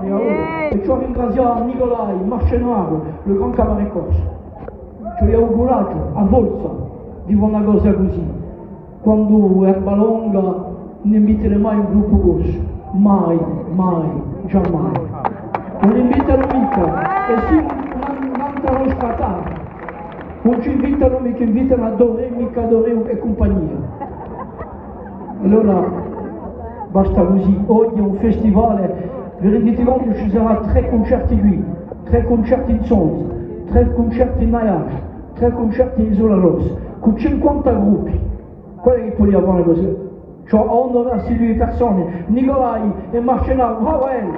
e ora. E ci ho ringraziato Nicolai Marcenaro, il gran cabaret corso. Ci ho augurato a Volza di fare una cosa così. Quando Erba Longa non inviterei mai un gruppo corso. Mai, mai, giammai. Non invitano mica. E sì, non scattare. Non ci invitano mica, invitano a Doré, mica Doré e compagnia. Allora, basta così. Oggi è un festival, vi rendete conto che ci saranno 3 concerti qui, 3 concerti in Sonza, 3 concerti in Naiage, 3 concerti in Isola Rossa, con 50 gruppi. Qual è che può dire buone cose? Cioè, onorarsi due persone, Nicolai e Marcenaro, bravo a lei!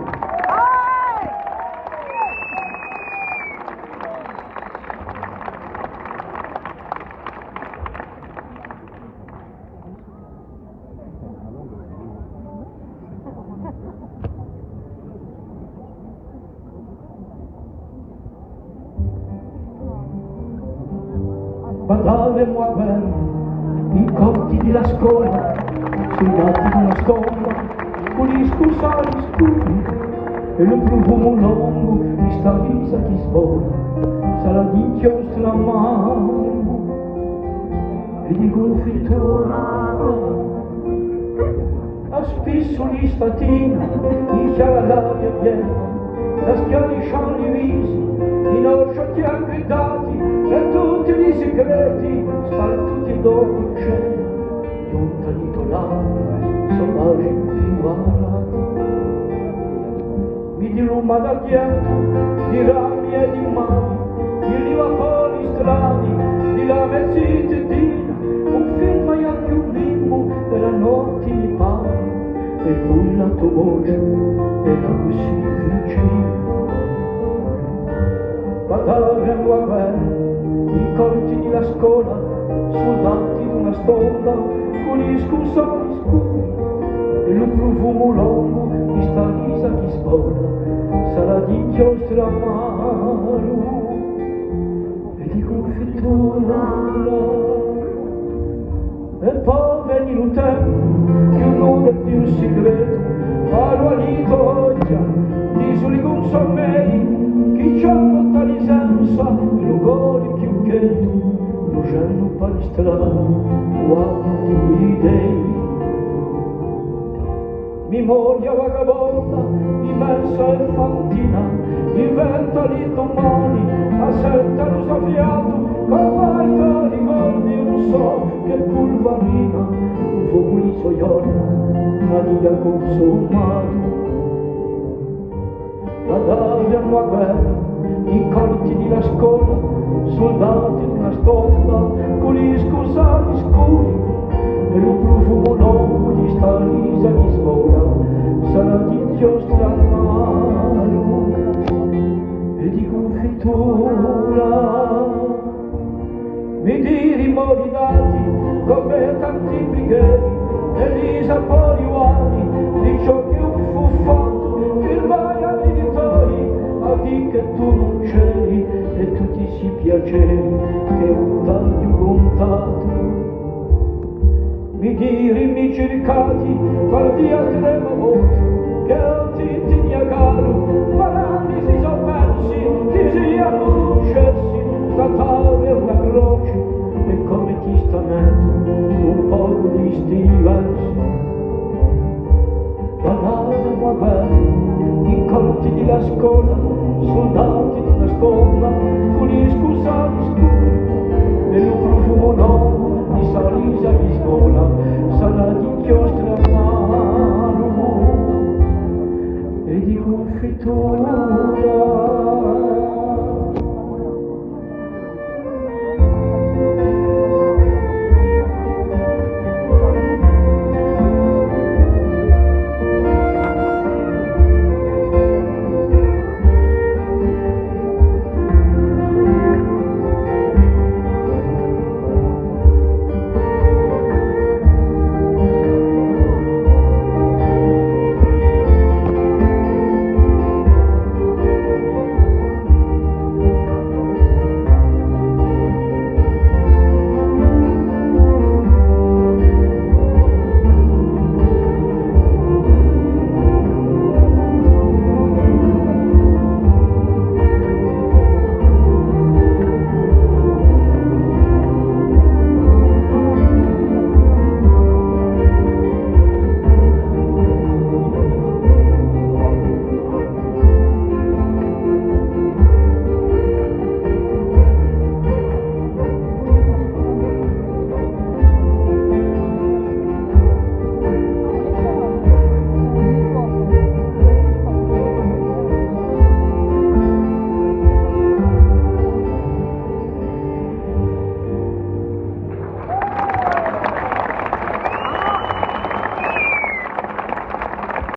Badavamo a guerra, i corti della scuola, soldati di una scuola, con gli scusali scuri, e lo profumo lungo di sta visa che svola, sarà di inchiostro amaro, e di confittura. A spesso gli statina, in chiara l'aria piena, la schiarisciano i visi, i nostri chiari gridati, e tutti i segreti spartuti dopo il cielo, giunta di tolare, soldati infilarati. Mi diluma d'argento, di rami e di mani, di livapoli strani, di lame cittadina, un film e anche un limbo, e la notte mi pare, e poi la tua voce era così vicina. Badavamo a guerra, i corti della scuola, soldati di una sponda, con gli scusali scuri, e lo profumo lungo di sta risa che spola, sarà di inchiostro amaro e di confittura. E poi venne un tempo che non è più segreto, parlo all'Italia, di soli consomei, chi c'ha botta licenza, il luogo più cheto, lo cenno palestrato, quanti gli dei. Memoria vagabonda, immensa e fantina, inventa lì domani, assetta lo soffiato, carvalta ricordi un so che pulvarina, un fuoco di soiorna, mania consumato. Badavamo a guerra, i corti di la scuola, soldati di una stonda, con gli scusali scuri, e lo profumo lungo di sta risa che svola, sarà di inchiostro amaro e di confittura. Mi diri mori dati come tanti brigheri, Elisa Poliuani, di ciò che un fu fatto, firmai agli editori, a di che tu non c'eri, e tutti si piaceri che un taglio contato. Mi diri mi cercati, guardi a trema voce, che ti tenia caro, ma anni si son persi, che siano lucessi, statare una croce, e come testamento un poco di sti versi. Badavamo a guerra, i corti della scuola, soldati di una sponda, con gli scusali scuri, e lo profumo nuovo di sta risa che svola, sarà di inchiostro amaro e di confittura.